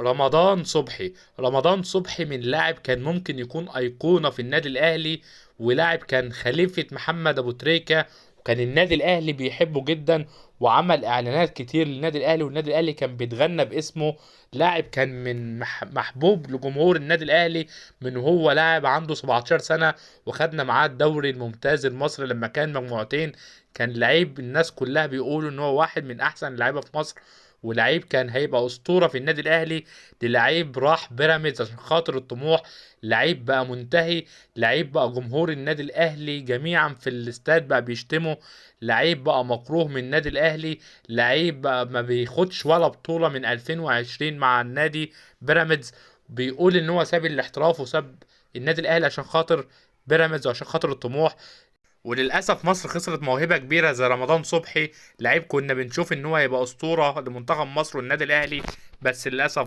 رمضان صبحي من لاعب كان ممكن يكون أيقونة في النادي الأهلي، ولاعب كان خليفة محمد أبو تريكة، وكان النادي الأهلي بيحبه جدا، وعمل إعلانات كتير للنادي الأهلي، والنادي الأهلي كان بيتغنى باسمه. لاعب كان من محبوب لجمهور النادي الأهلي من هو لاعب عنده 17 سنة، وخدنا معاه الدوري الممتاز المصري لما كان مجموعتين. كان لعيب الناس كلها بيقولوا ان هو واحد من احسن اللعيبه في مصر، ولعيب كان هيبقى اسطوره في النادي الاهلي. للعيب راح بيراميدز عشان خاطر الطموح، لعيب بقى منتهي، لعيب بقى جمهور النادي الاهلي جميعا في الاستاد بقى بيشتمه، لعيب بقى مكروه من النادي الاهلي، لعيب بقى ما بياخدش ولا بطوله من 2020 مع النادي بيراميدز. بيقول ان هو ساب الاحتراف وساب النادي الاهلي عشان خاطر بيراميدز وعشان خاطر الطموح. وللاسف مصر خسرت موهبه كبيره زي رمضان صبحي، لعيب كنا بنشوف ان هو هيبقى اسطوره لمنتخب مصر والنادي الاهلي، بس للاسف